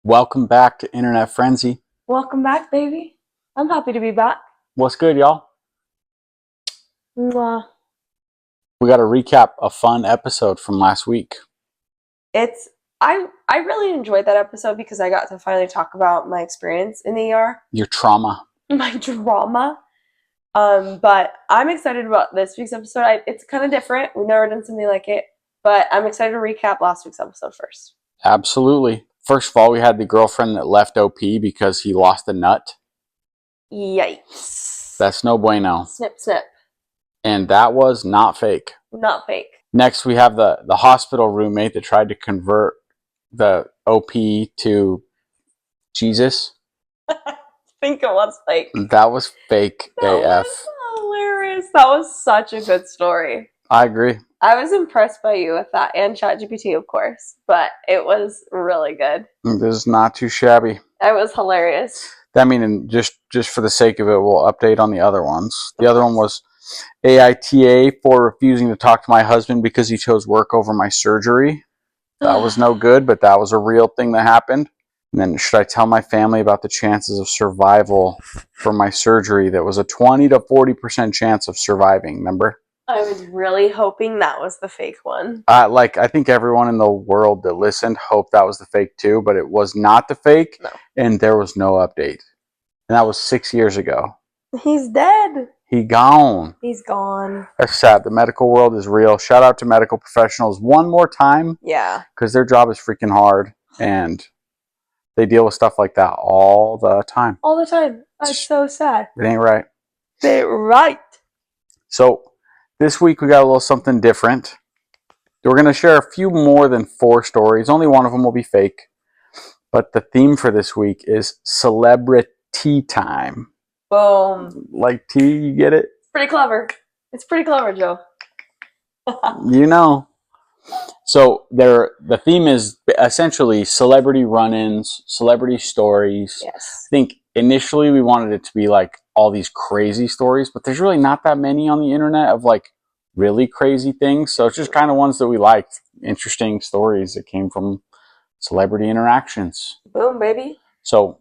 Welcome back to Internet Friendsy. Welcome back, baby. I'm happy to be back. What's good, y'all? Mwah. We got to recap a fun episode from last week. I really enjoyed that episode because I got to finally talk about my experience in the ER. Your trauma. My drama. But I'm excited about this week's episode. It's kind of different. We've never done something like it. But I'm excited to recap last week's episode first. Absolutely. First of all, we had the girlfriend that left OP because he lost a nut. Yikes. That's no bueno. Snip, snip. And that was not fake. Not fake. Next, we have the hospital roommate that tried to convert the OP to Jesus. I think it was fake. That was fake AF. Was hilarious. That was such a good story. I agree. I was impressed by you with that, and ChatGPT, of course, but it was really good. This is not too shabby. It was hilarious. I mean, and just for the sake of it, we'll update on the other ones. The other one was AITA for refusing to talk to my husband because he chose work over my surgery. That was no good, but that was a real thing that happened. And then should I tell my family about the chances of survival for my surgery? That was a 20 to 40% chance of surviving, remember? I was really hoping that was the fake one. I think everyone in the world that listened hoped that was the fake too, but it was not the fake, No. And there was no update. And that was 6 years ago. He's dead. He gone. He's gone. That's sad. The medical world is real. Shout out to medical professionals one more time. Yeah. Because their job is freaking hard, and they deal with stuff like that all the time. All the time. That's so sad. It ain't right. They're right. So this week we got a little something different. We're going to share a few more than 4 stories. Only one of them will be fake. But the theme for this week is Celebre-Tea time. Boom. Like tea, you get it? Pretty clever. It's pretty clever, Joe. You know. So the theme is essentially celebrity run-ins, celebrity stories. Yes. I think initially we wanted it to be like all these crazy stories, but there's really not that many on the internet of like really crazy things. So it's just kind of ones that we liked, interesting stories that came from celebrity interactions. Boom, baby. So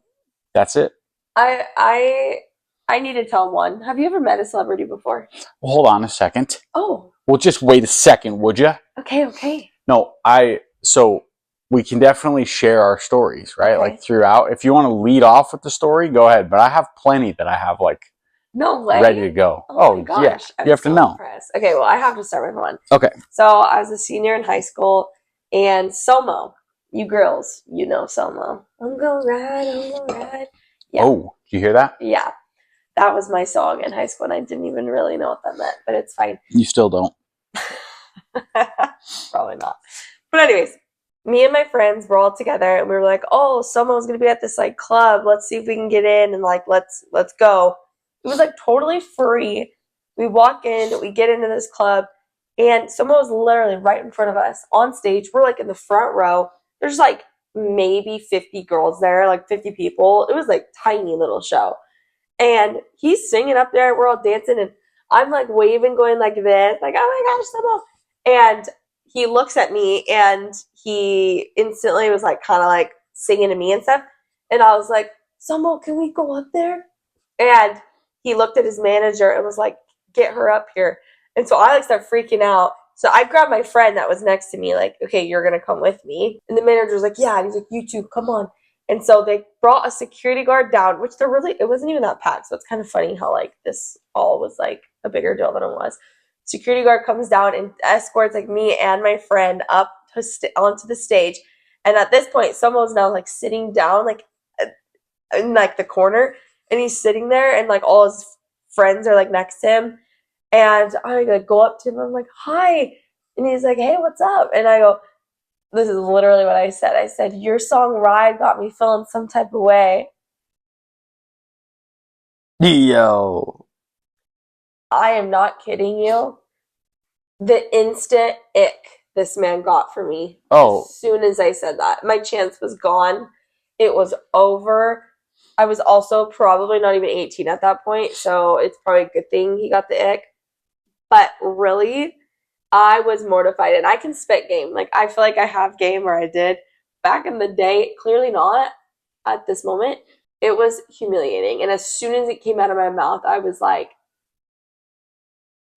that's it. I need to tell one. Have you ever met a celebrity before? Well, hold on a second. Oh. Well, just wait a second, would you? Okay. No, so we can definitely share our stories, right? Okay. Like throughout. If you want to lead off with the story, go ahead. But I have plenty that I have like no way. Ready to go. Oh my gosh. Yeah. You have to know. Impressed. Okay, well, I have to start with one. Okay. So I was a senior in high school, and Somo, you girls, you know Somo. I'm gonna ride. Yeah. Oh, did you hear that? Yeah. That was my song in high school, and I didn't even really know what that meant, but it's fine. You still don't. Probably not. But anyways, me and my friends were all together, and we were like, oh, Somo's going to be at this like club. Let's see if we can get in, and like, let's go. It was like totally free. We walk in, we get into this club, and Somo was literally right in front of us on stage. We're like in the front row. There's like maybe 50 girls there, like 50 people. It was like tiny little show. And he's singing up there, we're all dancing, and I'm like waving, going like this, like, oh my gosh, Somo. And he looks at me, and he instantly was like kind of like singing to me and stuff. And I was like, Somo, can we go up there? And he looked at his manager and was like, get her up here. And so I like start freaking out. So I grabbed my friend that was next to me, like, okay, you're going to come with me. And the manager was like, yeah. And he's like, you two, come on. And so they brought a security guard down, which it wasn't even that packed. So it's kind of funny how like this all was like a bigger deal than it was. Security guard comes down and escorts like me and my friend up to onto the stage. And at this point, someone's now like sitting down like in like the corner, and he's sitting there, and like all his friends are like next to him. And I like go up to him. I'm like, hi. And he's like, hey, what's up? And I go, this is literally what I said. I said, your song Ride got me feeling some type of way. Yo. I am not kidding you. The instant ick this man got for me. Oh. As soon as I said that. My chance was gone. It was over. I was also probably not even 18 at that point, so it's probably a good thing he got the ick. But really, I was mortified, and I can spit game. Like, I feel like I have game, or I did, back in the day, clearly not at this moment. It was humiliating. And as soon as it came out of my mouth, I was like,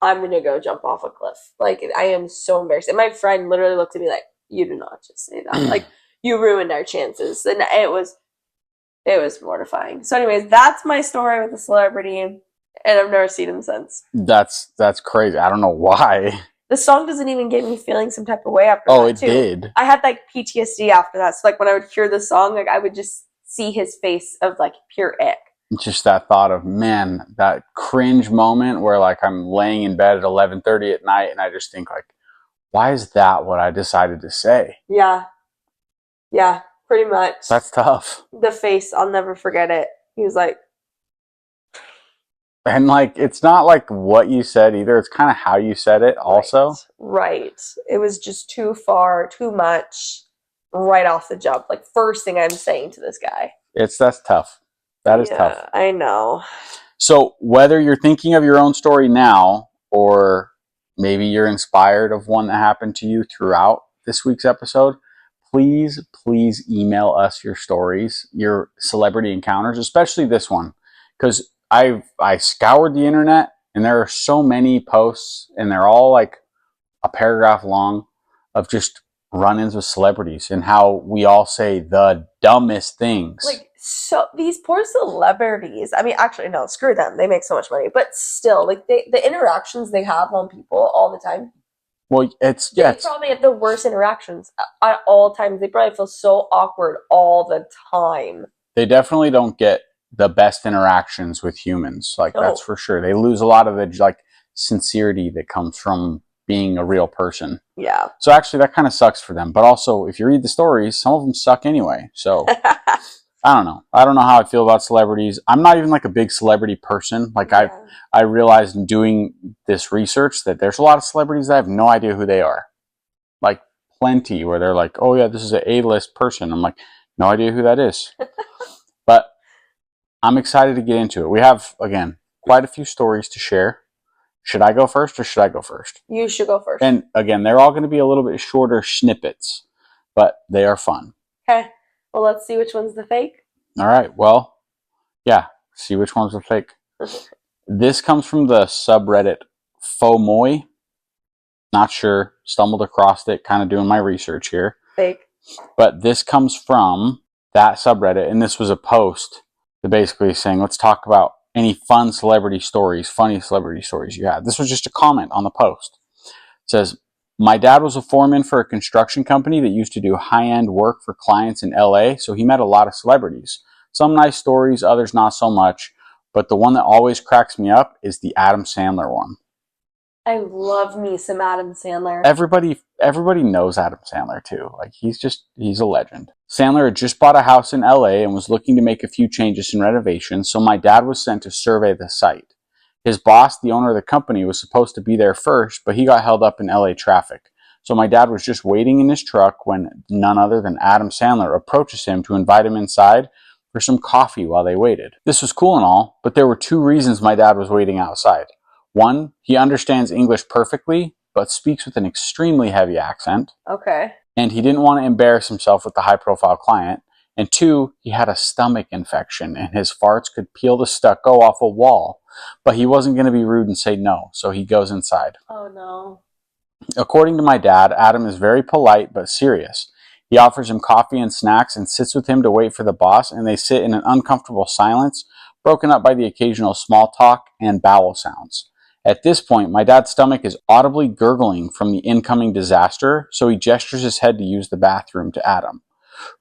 I'm going to go jump off a cliff. Like, I am so embarrassed. And my friend literally looked at me like, you do not just say that. Like, you ruined our chances. And it was mortifying. So anyways, that's my story with the celebrity. And I've never seen him since. That's crazy. I don't know why. The song doesn't even get me feeling some type of way after that, Oh, it did. I had, like, PTSD after that. So, like, when I would hear the song, like, I would just see his face of, like, pure ick. Just that thought of, man, that cringe moment where, like, I'm laying in bed at 11:30 at night and I just think, like, why is that what I decided to say? Yeah. Yeah, pretty much. That's tough. The face, I'll never forget it. He was like... And, like, it's not, like, what you said either. It's kind of how you said it also. Right. It was just too far, too much, right off the jump. Like, first thing I'm saying to this guy. That's tough. That is tough. I know. So whether you're thinking of your own story now, or maybe you're inspired of one that happened to you throughout this week's episode, please email us your stories, your celebrity encounters, especially this one, because I scoured the internet and there are so many posts and they're all like a paragraph long of just run-ins with celebrities and how we all say the dumbest things. Like, so these poor celebrities, I mean, actually, no, screw them. They make so much money. But still, like, the interactions they have on people all the time. Well, they probably have the worst interactions at all times. They probably feel so awkward all the time. They definitely don't get the best interactions with humans. Like, that's for sure. They lose a lot of the, like, sincerity that comes from being a real person. Yeah. So actually, that kind of sucks for them. But also, if you read the stories, some of them suck anyway. So I don't know. I don't know how I feel about celebrities. I'm not even like a big celebrity person. Like, I realized in doing this research that there's a lot of celebrities that I have no idea who they are. Like, plenty where they're like, oh yeah, this is an A-list person. I'm like, no idea who that is. But I'm excited to get into it. We have, again, quite a few stories to share. Should I go first or should I go first? You should go first. And again, they're all going to be a little bit shorter snippets, but they are fun. Okay. Well, let's see which one's the fake. All right. Well, yeah. See which one's the fake. This comes from the subreddit FOMOI. Not sure. Stumbled across it, kind of doing my research here. Fake. But this comes from that subreddit, and this was a post that basically is saying, let's talk about any fun celebrity stories, funny celebrity stories you had. This was just a comment on the post. It says, my dad was a foreman for a construction company that used to do high-end work for clients in LA, so he met a lot of celebrities. Some nice stories, others not so much, but the one that always cracks me up is the Adam Sandler one. I love me some Adam Sandler. Everybody knows Adam Sandler too. Like, he's a legend. Sandler had just bought a house in LA and was looking to make a few changes and renovations, so my dad was sent to survey the site. His boss, the owner of the company, was supposed to be there first, but he got held up in LA traffic. So my dad was just waiting in his truck when none other than Adam Sandler approaches him to invite him inside for some coffee while they waited. This was cool and all, but there were two reasons my dad was waiting outside. One, he understands English perfectly, but speaks with an extremely heavy accent. Okay. And he didn't want to embarrass himself with the high-profile client. And two, he had a stomach infection, and his farts could peel the stucco off a wall. But he wasn't going to be rude and say no, so he goes inside. Oh, no. According to my dad, Adam is very polite but serious. He offers him coffee and snacks and sits with him to wait for the boss, and they sit in an uncomfortable silence, broken up by the occasional small talk and bowel sounds. At this point, my dad's stomach is audibly gurgling from the incoming disaster, so he gestures his head to use the bathroom to Adam,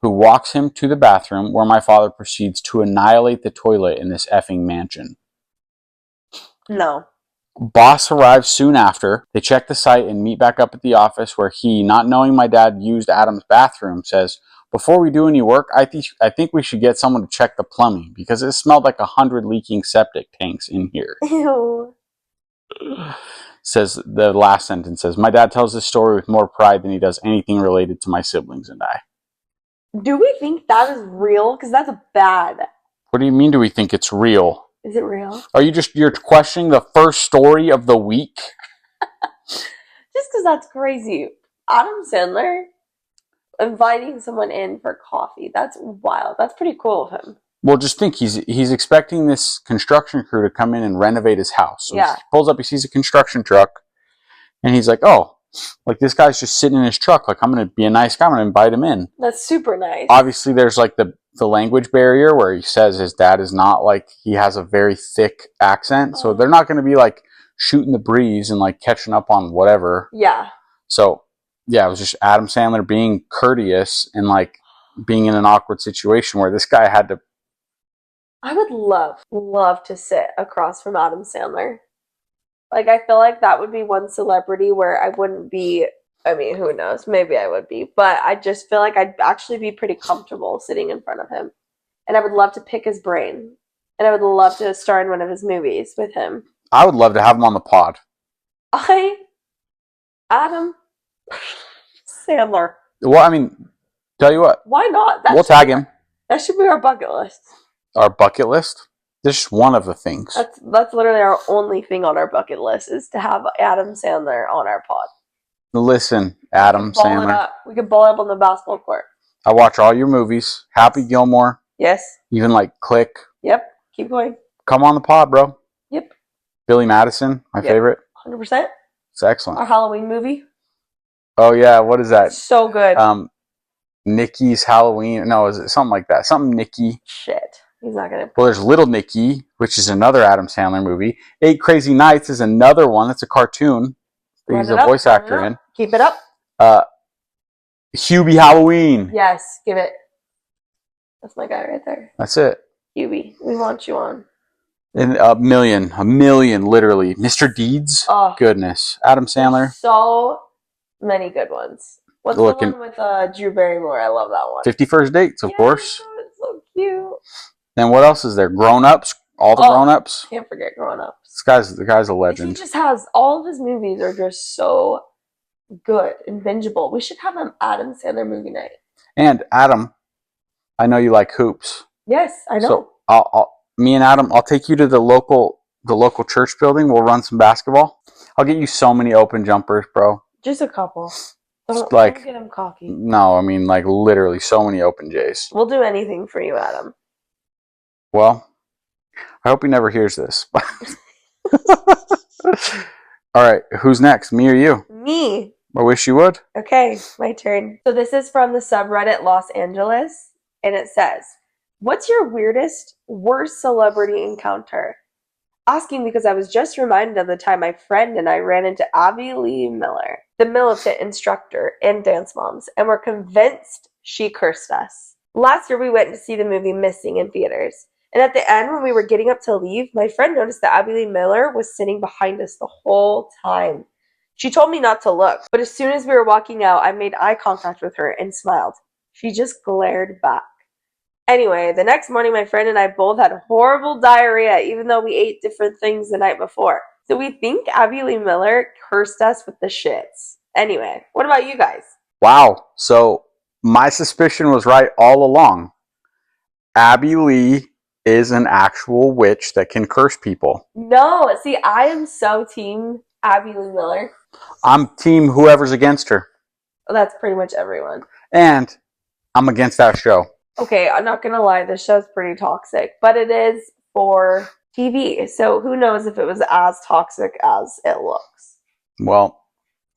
who walks him to the bathroom where my father proceeds to annihilate the toilet in this effing mansion. No. Boss arrives soon after. They check the site and meet back up at the office where he, not knowing my dad used Adam's bathroom, says, before we do any work, I think we should get someone to check the plumbing because it smelled like 100 leaking septic tanks in here. Ew. Says the last sentence says, my dad tells this story with more pride than he does anything related to my siblings and I. Do we think that is real? Because that's bad. What do you mean, do we think it's real? Is it real? You're questioning the first story of the week? Just because that's crazy. Adam Sandler, inviting someone in for coffee. That's wild. That's pretty cool of him. Well, just think, he's expecting this construction crew to come in and renovate his house. So Yeah. he pulls up, he sees a construction truck, and he's like, oh, like this guy's just sitting in his truck. Like, I'm going to be a nice guy. I'm going to invite him in. That's super nice. Obviously, there's like the language barrier where he says his dad is not like, he has a very thick accent. So they're not going to be like shooting the breeze and like catching up on whatever. Yeah. So, yeah, it was just Adam Sandler being courteous and like being in an awkward situation where this guy had to. I would love to sit across from Adam Sandler. Like, I feel like that would be one celebrity where I wouldn't be, I mean, who knows? Maybe I would be. But I just feel like I'd actually be pretty comfortable sitting in front of him. And I would love to pick his brain. And I would love to star in one of his movies with him. I would love to have him on the pod. Adam Sandler. Well, I mean, tell you what. Why not? We'll tag him. That should be our bucket list. Our bucket list? This is one of the things. That's literally our only thing on our bucket list is to have Adam Sandler on our pod. Listen, Adam Sandler. We could ball it up on the basketball court. I watch all your movies. Happy Gilmore. Yes. Even like Click. Yep. Keep going. Come on the pod, bro. Yep. Billy Madison, my favorite. 100%. It's excellent. Our Halloween movie. Oh yeah, what is that? So good. Nikki's Halloween. No, is it something like that? Something Nikki. Shit. He's not gonna. Well, there's Little Nicky, which is another Adam Sandler movie. 8 Crazy Nights is another one. That's a cartoon. He's a voice actor in. Keep it up. Hubie Halloween. Yes, give it. That's my guy right there. That's it. Hubie, we want you on. And a million, literally. Mr. Deeds. Oh, goodness. Adam Sandler. So many good ones. What's the one with Drew Barrymore? I love that one. 50 First Dates, of course. It's so cute. Then what else is there? Grown Ups. All the Grown Ups. Can't forget Grown Ups. The guy's a legend. He just has all of his movies are just so good and bingeable. We should have an Adam Sandler movie night. And Adam, I know you like hoops. Yes, I know. So me and Adam, I'll take you to the local church building. We'll run some basketball. I'll get you so many open jumpers, bro. Just a couple. Don't get him cocky. No, I mean like literally so many open J's. We'll do anything for you, Adam. Well, I hope he never hears this. All right, who's next? Me or you? Me. I wish you would. Okay, my turn. So this is from the subreddit Los Angeles, and it says, "What's your worst celebrity encounter?" Asking because I was just reminded of the time my friend and I ran into Abby Lee Miller, the militant instructor in Dance Moms, and were convinced she cursed us. Last year we went to see the movie Missing in theaters. And at the end, when we were getting up to leave, my friend noticed that Abby Lee Miller was sitting behind us the whole time. She told me not to look, but as soon as we were walking out, I made eye contact with her and smiled. She just glared back. Anyway, the next morning, my friend and I both had horrible diarrhea, even though we ate different things the night before. So we think Abby Lee Miller cursed us with the shits. Anyway, what about you guys? Wow. So my suspicion was right all along. Abby Lee is an actual witch that can curse people. No, see, I am so team Abby Lee Miller. I'm team whoever's against her. Well, that's pretty much everyone. And I'm against that show. Okay, I'm not going to lie, this show's pretty toxic, but it is for TV, so who knows if it was as toxic as it looks. Well,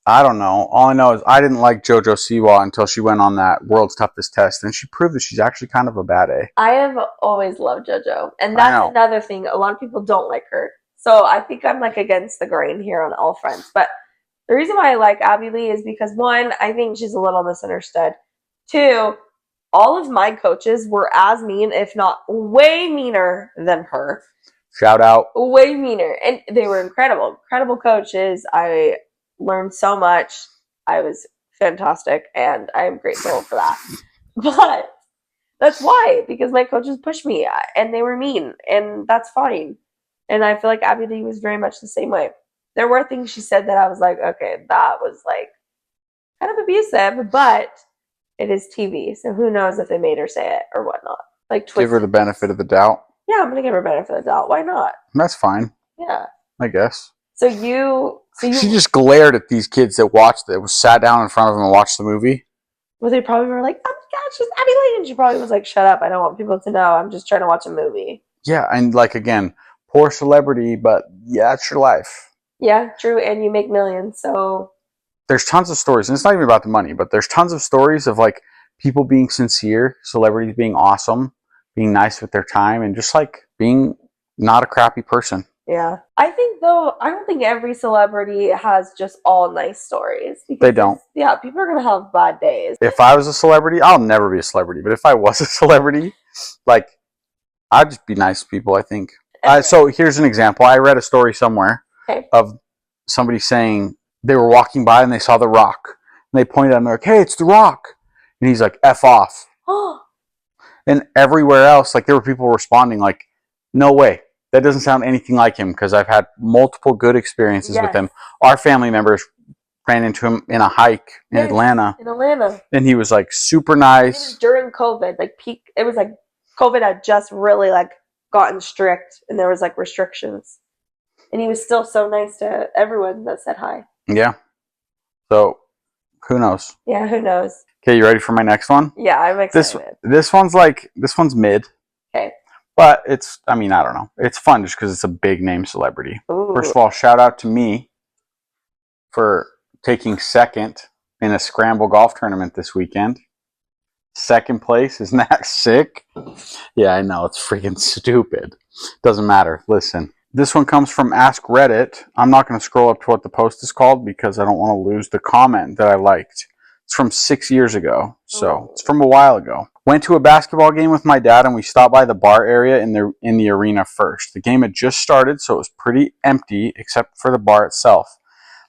I don't know. All I know is I didn't like JoJo Siwa until she went on that World's Toughest Test, and she proved that she's actually kind of a bad A. I have always loved JoJo, and that's another thing. A lot of people don't like her, so I think I'm like against the grain here on all fronts. But the reason why I like Abby Lee is because, one, I think she's a little misunderstood. Two, all of my coaches were as mean, if not way meaner than her. Shout out. Way meaner, and they were incredible. Incredible coaches. I learned so much. I was fantastic, and I am grateful for that. But that's why, because my coaches pushed me, and they were mean, and that's fine. And I feel like Abby Lee was very much the same way. There were things she said that I was like, okay, that was like kind of abusive, but it is TV, so who knows if they made her say it or whatnot. Like, give her the benefit of the doubt. Yeah, I'm gonna give her benefit of the doubt. Why not? That's fine. Yeah, I guess. So she just glared at these kids that sat down in front of them and watched the movie. Well, they probably were like, oh my gosh, it's Abby Lee. And she probably was like, shut up. I don't want people to know. I'm just trying to watch a movie. Yeah, and like, again, poor celebrity, but yeah, it's your life. Yeah, true. And you make millions, so. There's tons of stories, and it's not even about the money, but there's tons of stories of like people being sincere, celebrities being awesome, being nice with their time, and just like being not a crappy person. Yeah. I think, though, I don't think every celebrity has just all nice stories. They don't. Yeah, people are going to have bad days. If I was a celebrity, I'll never be a celebrity, but if I was a celebrity, like, I'd just be nice to people, I think. So here's an example. I read a story somewhere of somebody saying they were walking by and they saw The Rock. And they pointed at him, like, hey, it's The Rock. And he's like, F off. And everywhere else, like, there were people responding like, no way. That doesn't sound anything like him, because I've had multiple good experiences with him. Our family members ran into him in a hike in Atlanta. And he was like super nice. It was during COVID, like peak. It was like COVID had just really like gotten strict, and there was like restrictions. And he was still so nice to everyone that said hi. Yeah. So, who knows? Yeah, who knows? Okay, you ready for my next one? Yeah, I'm excited. This one's mid. Okay. But it's, I mean, I don't know. It's fun just because it's a big name celebrity. Ooh. First of all, shout out to me for taking second in a scramble golf tournament this weekend. Second place, isn't that sick? Yeah, I know, it's freaking stupid. Doesn't matter. Listen, this one comes from Ask Reddit. I'm not going to scroll up to what the post is called because I don't want to lose the comment that I liked. It's from 6 years ago, so it's from a while ago. Went to a basketball game with my dad, and we stopped by the bar area in the arena first. The game had just started, so it was pretty empty except for the bar itself.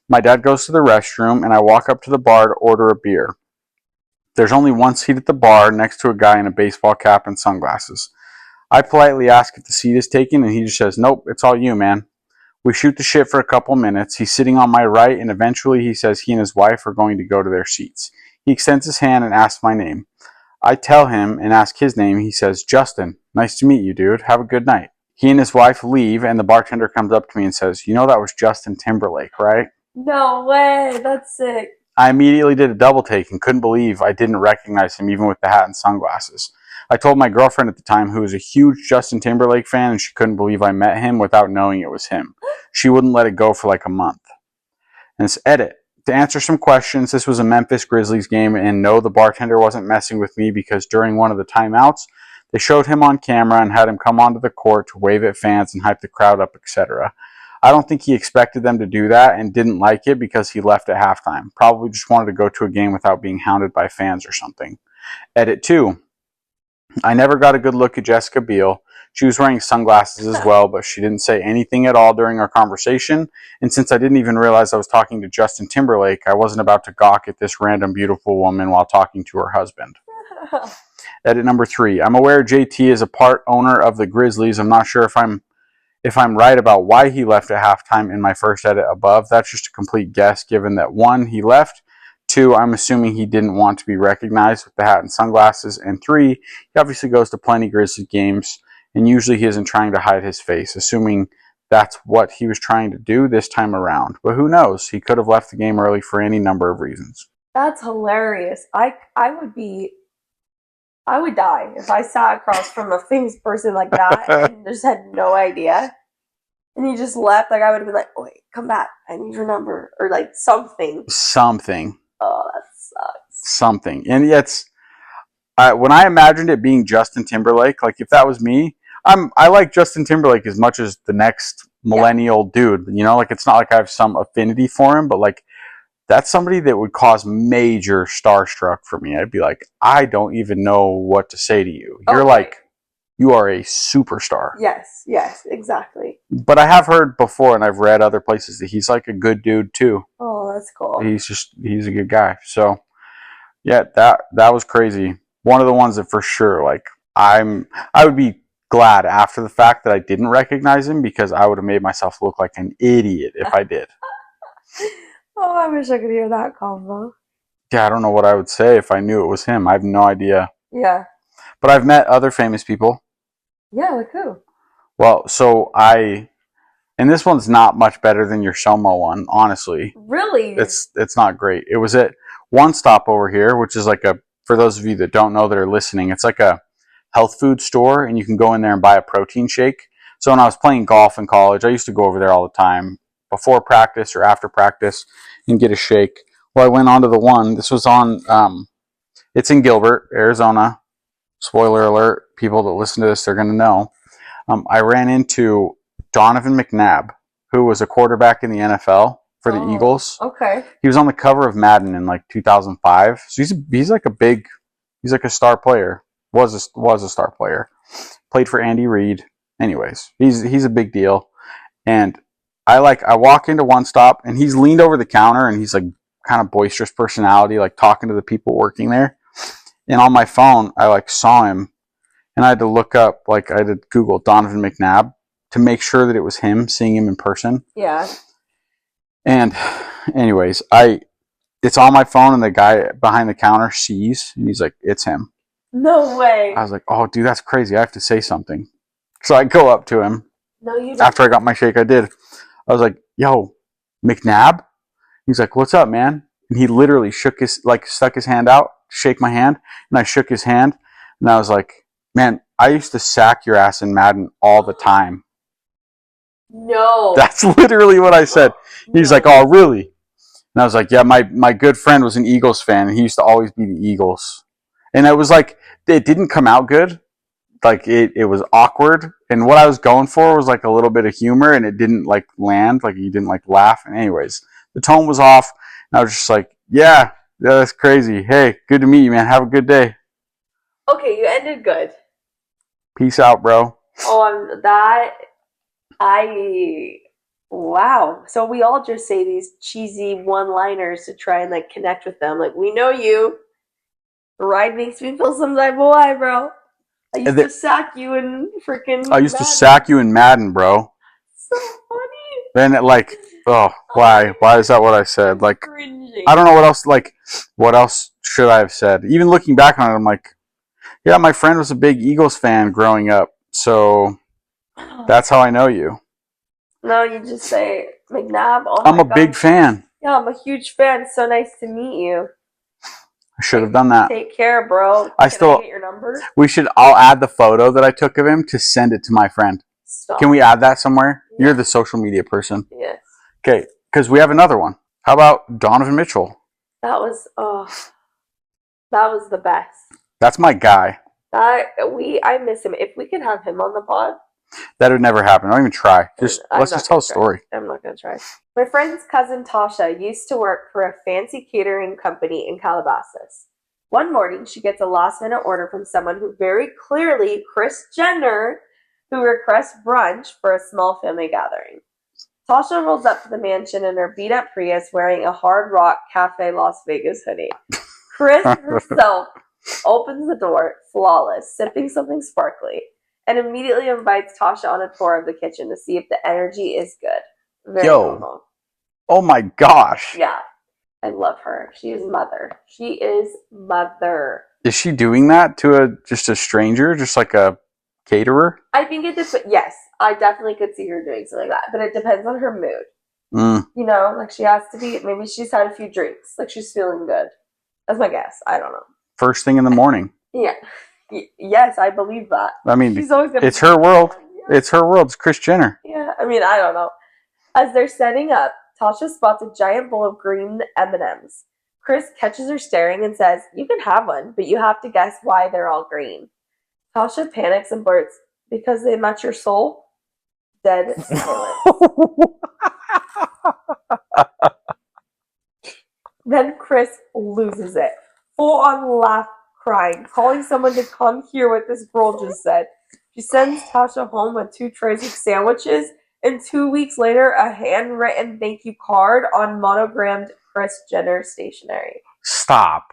My dad goes to the restroom, and I walk up to the bar to order a beer. There's only one seat at the bar next to a guy in a baseball cap and sunglasses. I politely ask if the seat is taken, and he just says, nope, it's all you, man. We shoot the shit for a couple minutes. He's sitting on my right, and eventually he says he and his wife are going to go to their seats. He extends his hand and asks my name. I tell him and ask his name. He says, Justin, nice to meet you, dude. Have a good night. He and his wife leave, and the bartender comes up to me and says, you know that was Justin Timberlake, right? No way. That's sick. I immediately did a double take and couldn't believe I didn't recognize him even with the hat and sunglasses. I told my girlfriend at the time, who was a huge Justin Timberlake fan, and she couldn't believe I met him without knowing it was him. She wouldn't let it go for like a month. And it's edit. To answer some questions, this was a Memphis Grizzlies game, and no, the bartender wasn't messing with me because during one of the timeouts, they showed him on camera and had him come onto the court to wave at fans and hype the crowd up, etc. I don't think he expected them to do that and didn't like it because he left at halftime. Probably just wanted to go to a game without being hounded by fans or something. Edit 2. I never got a good look at Jessica Biel. She was wearing sunglasses as well, but she didn't say anything at all during our conversation. And since I didn't even realize I was talking to Justin Timberlake, I wasn't about to gawk at this random beautiful woman while talking to her husband. Edit number 3. I'm aware JT is a part owner of the Grizzlies. I'm not sure if I'm right about why he left at halftime in my first edit above. That's just a complete guess, given that 1, he left. 2, I'm assuming he didn't want to be recognized with the hat and sunglasses. And 3, he obviously goes to plenty Grizzlies games, and usually he isn't trying to hide his face, assuming that's what he was trying to do this time around. But who knows? He could have left the game early for any number of reasons. That's hilarious. I would die if I sat across from a famous person like that and just had no idea. And he just left. Like, I would have been like, oh, wait, come back. I need your number. Or like something. Oh, that sucks. Something. And it's, when I imagined it being Justin Timberlake, like if that was me, I like Justin Timberlake as much as the next millennial dude. You know, like it's not like I have some affinity for him, but like that's somebody that would cause major starstruck for me. I'd be like, I don't even know what to say to you. You're like, you are a superstar. Yes, exactly. But I have heard before, and I've read other places, that he's like a good dude too. Oh, that's cool. He's a good guy. So yeah, that was crazy. One of the ones that for sure, like I would be glad after the fact that I didn't recognize him, because I would have made myself look like an idiot if I did. Oh, I wish I could hear that combo. Yeah, I don't know what I would say if I knew it was him. I have no idea. Yeah. But I've met other famous people. Yeah, like who? Well, and this one's not much better than your Selma one, honestly. Really? It's not great. It was at One Stop over here, which is like a for those of you that don't know that are listening, it's like a health food store, and you can go in there and buy a protein shake. So when I was playing golf in college, I used to go over there all the time before practice or after practice and get a shake. Well, I went on to the one. This was on, it's in Gilbert, Arizona. Spoiler alert, people that listen to this, they're going to know. I ran into Donovan McNabb, who was a quarterback in the NFL for the Eagles. Okay. He was on the cover of Madden in like 2005. So he's like a star player. Was a star player. Played for Andy Reid. Anyways, he's a big deal. And I walk into One Stop, and he's leaned over the counter, and he's like kind of boisterous personality, like talking to the people working there. And on my phone, I like saw him, and I had to look up, like I had to Google Donovan McNabb to make sure that it was him, seeing him in person. Yeah. And anyways, it's on my phone, and the guy behind the counter sees, and he's like, it's him. No way. I was like, oh, dude, that's crazy. I have to say something. So I go up to him. No, you don't. After I got my shake, I did. I was like, yo, McNabb? He's like, what's up, man? And he literally stuck his hand out to shake my hand, and I shook his hand, and I was like, man, I used to sack your ass in Madden all the time. No. That's literally what I said. He's like, oh, really? And I was like, yeah, my good friend was an Eagles fan, and he used to always be the Eagles. And it was like, it didn't come out good. Like, it was awkward. And what I was going for was like a little bit of humor, and it didn't like land. Like, he didn't like laugh. And anyways, the tone was off. And I was just like, yeah, that's crazy. Hey, good to meet you, man. Have a good day. Okay, you ended good. Peace out, bro. On that, wow. So we all just say these cheesy one-liners to try and like connect with them. Like, we know you. The ride makes me feel some type of way, bro. I used to sack you in freaking I used Madden. to sack you in Madden, bro. So funny. Then it like, oh, why? Why is that what I said? Like, cringing. I don't know what else, like, what else should I have said? Even looking back on it, I'm like, yeah, my friend was a big Eagles fan growing up, so that's how I know you. No, you just say, McNabb, oh I'm my a big fan. Yeah, I'm a huge fan. It's so nice to meet you. I should have done that. Take care, bro. I get your number? I'll add the photo that I took of him to send it to my friend. Stop. Can we add that somewhere? Yeah. You're the social media person. Yes. Okay, because we have another one. How about Donovan Mitchell? That was the best. That's my guy. I miss him. If we could have him on the pod. That would never happen. Don't even try. Let's just tell a story. I'm not going to try. My friend's cousin Tasha used to work for a fancy catering company in Calabasas. One morning, she gets a last-minute order from someone who very clearly, Kris Jenner, who requests brunch for a small family gathering. Tasha rolls up to the mansion in her beat-up Prius wearing a Hard Rock Cafe Las Vegas hoodie. Kris herself opens the door, flawless, sipping something sparkly, and immediately invites Tasha on a tour of the kitchen to see if the energy is good. Very normal. Oh my gosh. Yeah. I love her. She is mother. She is mother. Is she doing that to just a stranger, just like a caterer? I think it depends. Yes, I definitely could see her doing something like that, but it depends on her mood. You know, like she has to be, maybe she's had a few drinks, like she's feeling good. That's my guess. I don't know. First thing in the morning. Yeah. Yes, I believe that. I mean, she's always it's her world. Yeah. It's her world. It's Kris Jenner. Yeah, I mean, I don't know. As they're setting up, Tasha spots a giant bowl of green M&Ms. Kris catches her staring and says, "You can have one, but you have to guess why they're all green." Tasha panics and blurts, "Because they match your soul?" Dead silence. Then Kris loses it. Full on laugh, crying, calling someone to come hear what this girl just said. She sends Tasha home with 2 trays of sandwiches, and 2 weeks later, a handwritten thank you card on monogrammed Kris Jenner stationery. Stop.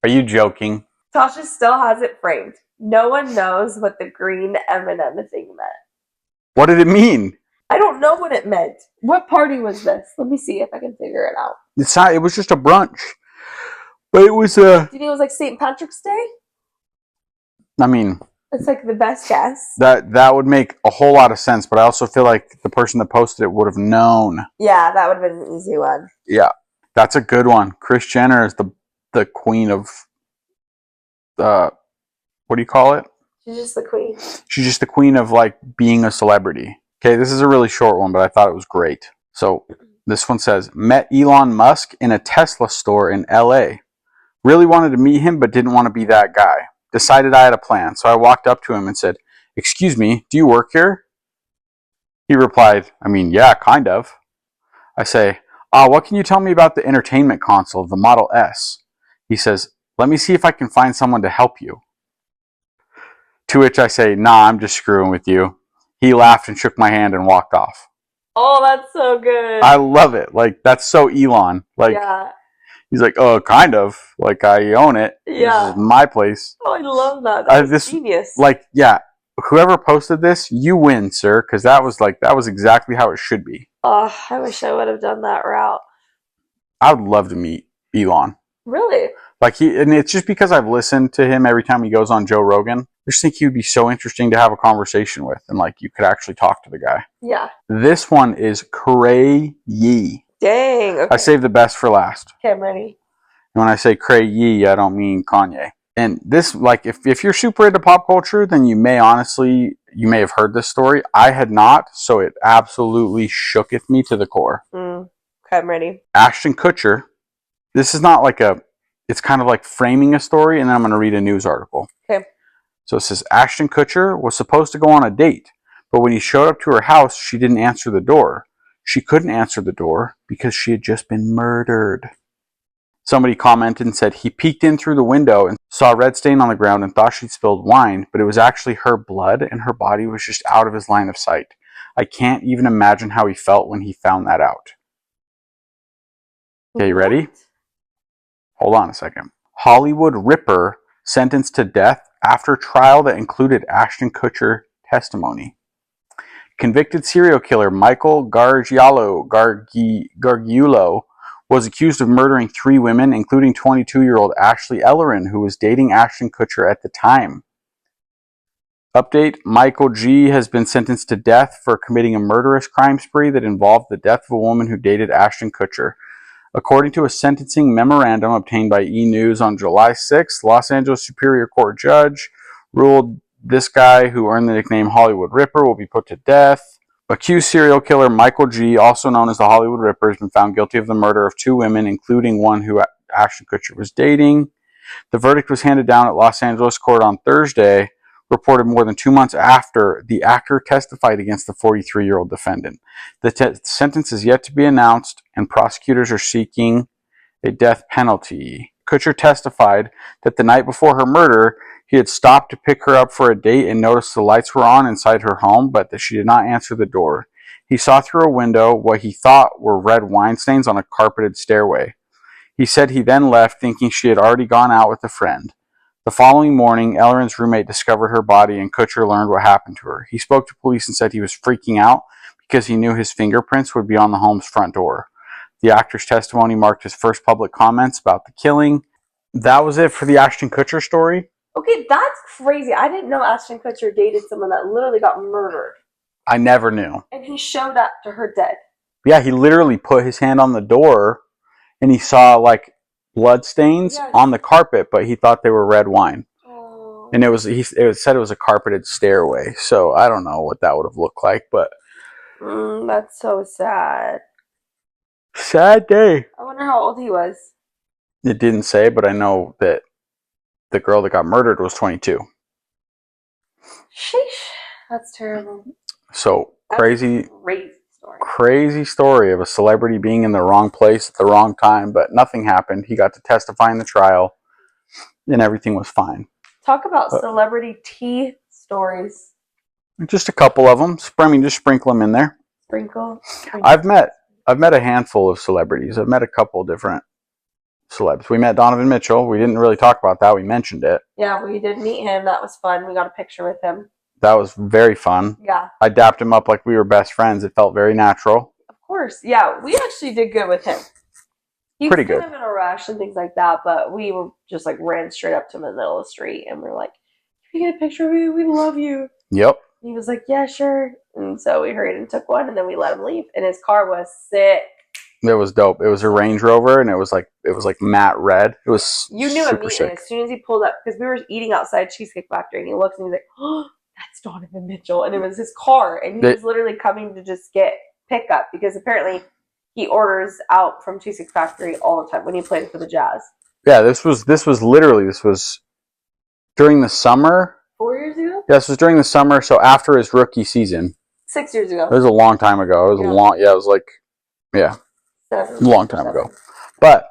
Are you joking? Tasha still has it framed. No one knows what the green M&M thing meant. What did it mean? I don't know what it meant. What party was this? Let me see if I can figure it out. It was just a brunch. But it was a... Do you think it was like St. Patrick's Day? I mean... It's like the best guess. That would make a whole lot of sense, but I also feel like the person that posted it would have known. Yeah, that would have been an easy one. Yeah, that's a good one. Kris Jenner is the the queen of what do you call it? She's just the queen. She's just the queen of like being a celebrity. Okay, this is a really short one, but I thought it was great. So this one says, met Elon Musk in a Tesla store in LA. Really wanted to meet him, but didn't want to be that guy. Decided I had a plan, so I walked up to him and said, excuse me, do you work here? He replied, I mean, yeah, kind of. I say, what can you tell me about the entertainment console, the Model S? He says, let me see if I can find someone to help you. To which I say, nah, I'm just screwing with you. He laughed and shook my hand and walked off. Oh, that's so good. I love it. Like, that's so Elon. Like, yeah. He's like, oh, kind of. Like, I own it. Yeah. This is my place. Oh, I love that. That's genius. Like, yeah. Whoever posted this, you win, sir. Because that was exactly how it should be. Oh, I wish I would have done that route. I would love to meet Elon. Really? Like, and it's just because I've listened to him every time he goes on Joe Rogan. I just think he would be so interesting to have a conversation with. And, like, you could actually talk to the guy. Yeah. This one is cray-yee. Dang. Okay. I saved the best for last. Okay, I'm ready. And when I say cray-yee, I don't mean Kanye. And this, like, if you're super into pop culture, then you may have heard this story. I had not, so it absolutely shooketh me to the core. Okay, I'm ready. Ashton Kutcher. This is not like it's kind of like framing a story, and then I'm going to read a news article. Okay. So it says, Ashton Kutcher was supposed to go on a date, but when he showed up to her house, she didn't answer the door. She couldn't answer the door because she had just been murdered. Somebody commented and said he peeked in through the window and saw a red stain on the ground and thought she'd spilled wine, but it was actually her blood and her body was just out of his line of sight. I can't even imagine how he felt when he found that out. Okay, you ready? Hold on a second. Hollywood Ripper sentenced to death after trial that included Ashton Kutcher testimony. Convicted serial killer Michael Gargiulo was accused of murdering 3 women, including 22-year-old Ashley Ellerin, who was dating Ashton Kutcher at the time. Update, Michael G. has been sentenced to death for committing a murderous crime spree that involved the death of a woman who dated Ashton Kutcher. According to a sentencing memorandum obtained by E! News on July 6th, Los Angeles Superior Court judge ruled this guy, who earned the nickname Hollywood Ripper, will be put to death. Accused serial killer Michael G., also known as the Hollywood Ripper, has been found guilty of the murder of 2 women, including one who Ashton Kutcher was dating. The verdict was handed down at Los Angeles court on Thursday, reported more than 2 months after the actor testified against the 43-year-old defendant. The sentence is yet to be announced, and prosecutors are seeking a death penalty. Kutcher testified that the night before her murder, he had stopped to pick her up for a date and noticed the lights were on inside her home, but that she did not answer the door. He saw through a window what he thought were red wine stains on a carpeted stairway. He said he then left, thinking she had already gone out with a friend. The following morning, Ellerin's roommate discovered her body, and Kutcher learned what happened to her. He spoke to police and said he was freaking out because he knew his fingerprints would be on the home's front door. The actor's testimony marked his first public comments about the killing. That was it for the Ashton Kutcher story. Okay, that's crazy. I didn't know Ashton Kutcher dated someone that literally got murdered. I never knew. And he showed up to her dead. Yeah, he literally put his hand on the door, and he saw, like, blood stains on the carpet, but he thought they were red wine. Oh. And it said it was a carpeted stairway, so I don't know what that would have looked like, but... that's so sad. Sad day. I wonder how old he was. It didn't say, but I know that the girl that got murdered was 22. Sheesh. That's terrible. So, crazy story of a celebrity being in the wrong place at the wrong time, but nothing happened. He got to testify in the trial, and everything was fine. Talk about Celebre-Tea stories. Just a couple of them. I mean, just sprinkle them in there. Sprinkle. I've met a handful of celebrities. I've met a couple different celebs. We met Donovan Mitchell. We didn't really talk about that. We mentioned it. Yeah, we did meet him. That was fun. We got a picture with him. That was very fun. Yeah. I dapped him up like we were best friends. It felt very natural. Of course. Yeah, we actually did good with him. He was kind of in a rush and things like that, but we were just like ran straight up to him in the middle of the street and we were like, "Can you get a picture of you? We love you." Yep. He was like, "Yeah, sure." And so we hurried and took one, and then we let him leave. And his car was sick. It was dope. It was a Range Rover, and it was like matte red. It was You knew super immediately sick. as soon as he pulled up, because we were eating outside Cheesecake Factory, and he looks and he's like, "Oh, that's Donovan Mitchell," and it was his car, and he was literally coming to just get pickup because apparently he orders out from Cheesecake Factory all the time when he played for the Jazz. Yeah, this was during the summer. 4 years ago? Yeah, this was during the summer, so after his rookie season. 6 years ago. It was a long time ago. It was it was like, a long time ago. But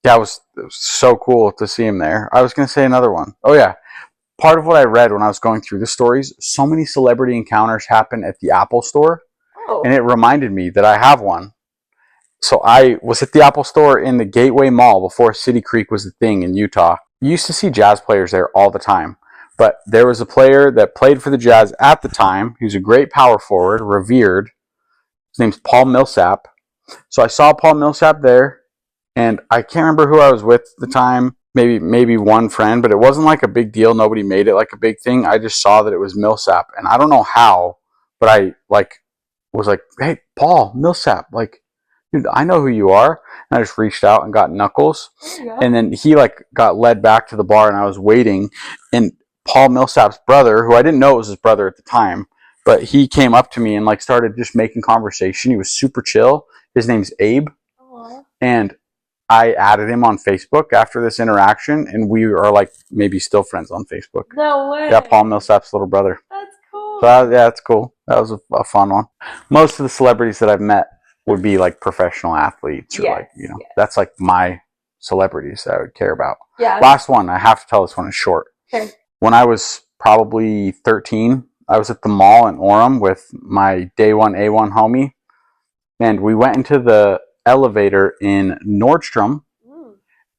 yeah, it was so cool to see him there. I was going to say another one. Oh yeah, part of what I read when I was going through the stories, so many celebrity encounters happen at the Apple store, and it reminded me that I have one. So I was at the Apple store in the Gateway Mall before City Creek was a thing in Utah. You used to see Jazz players there all the time. But there was a player that played for the Jazz at the time. He was a great power forward, revered. His name's Paul Millsap. So I saw Paul Millsap there, and I can't remember who I was with at the time. Maybe one friend, but it wasn't like a big deal. Nobody made it like a big thing. I just saw that it was Millsap, and I don't know how, but I was like, "Hey, Paul Millsap, dude, I know who you are." And I just reached out and got knuckles, and then he got led back to the bar, and I was waiting, and Paul Millsap's brother, who I didn't know was his brother at the time, but he came up to me and started just making conversation. He was super chill. His name's Abe. Aww. And I added him on Facebook after this interaction, and we are maybe still friends on Facebook. No way. Yeah, Paul Millsap's little brother. That's cool. So that's cool. That was a fun one. Most of the celebrities that I've met would be professional athletes, or that's my celebrities that I would care about. Yeah. Last one. I have to tell this one is short. Okay. When I was probably 13, I was at the mall in Orem with my day one A1 homie, and we went into the elevator in Nordstrom,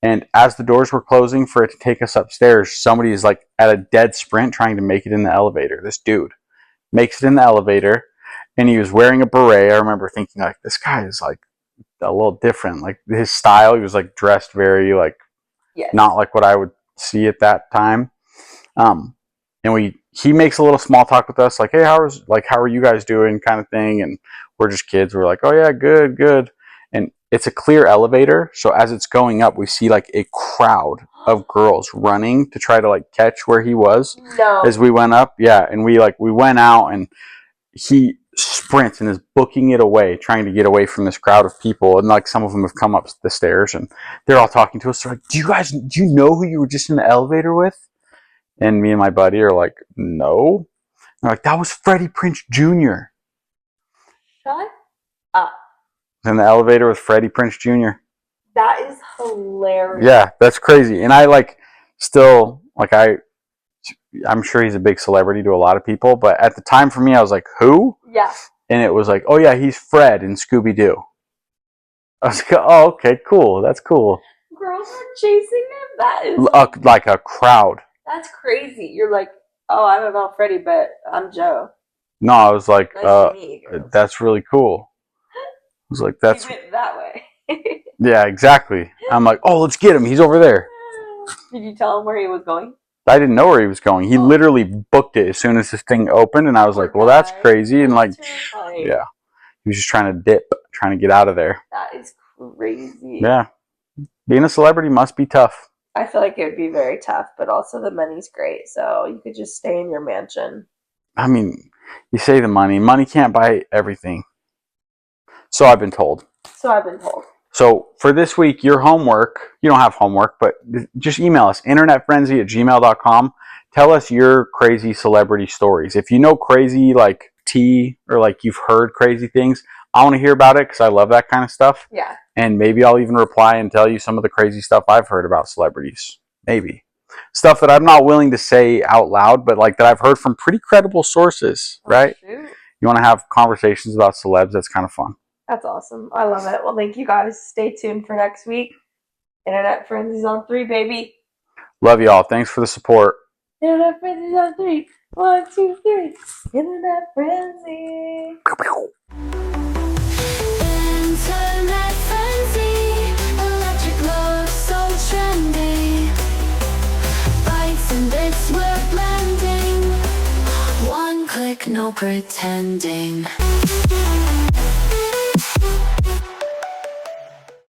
and as the doors were closing for it to take us upstairs, somebody is at a dead sprint trying to make it in the elevator. This dude makes it in the elevator, and he was wearing a beret. I remember thinking, this guy is a little different. His style, he was dressed very not like what I would see at that time. And he makes a little small talk with us, hey, how are you guys doing, kind of thing. And we're just kids. We're like, oh yeah, good. And it's a clear elevator. So as it's going up, we see a crowd of girls running to try to catch where he was as we went up. Yeah. And we went out, and he sprints and is booking it away, trying to get away from this crowd of people. And some of them have come up the stairs, and they're all talking to us. They're like, do you know who you were just in the elevator with? And me and my buddy are like, no. They're like, that was Freddie Prinze Jr. Shut up. In the elevator with Freddie Prinze Jr. That is hilarious. Yeah, that's crazy. And I still I'm sure he's a big celebrity to a lot of people, but at the time for me, I was like, who? Yeah. And it was oh yeah, he's Fred in Scooby-Doo. I was like, oh, okay, cool. That's cool. Girls are chasing him? That is a crowd. That's crazy. You're like, oh, I don't know Freddie, but I'm Joe. No, I was like, nice to meet you, that's really cool. I was like, that's... You went that way. Yeah, exactly. I'm like, oh, let's get him. He's over there. Did you tell him where he was going? I didn't know where he was going. He literally booked it as soon as this thing opened, and I was like, well, that's crazy. And yeah, he was just trying to dip, trying to get out of there. That is crazy. Yeah. Being a celebrity must be tough. I feel like it would be very tough, but also the money's great, so you could just stay in your mansion. I mean, you say the money. Money can't buy everything. So I've been told. So for this week, your homework, you don't have homework, but just email us, internetfriendsy@gmail.com. Tell us your crazy celebrity stories. If you know crazy tea, or you've heard crazy things, I want to hear about it because I love that kind of stuff. Yeah. And maybe I'll even reply and tell you some of the crazy stuff I've heard about celebrities. Maybe. Stuff that I'm not willing to say out loud, but that I've heard from pretty credible sources, right? Shoot. You want to have conversations about celebs, that's kind of fun. That's awesome. I love it. Well, thank you guys. Stay tuned for next week. Internet Friendsy's on 3, baby. Love y'all. Thanks for the support. Internet Friendsy's on 3. 1, 2, 3. Internet Friendsy. Internet Friendsy. Electric love, so trendy. Bytes and bits we're blending. One click, no pretending.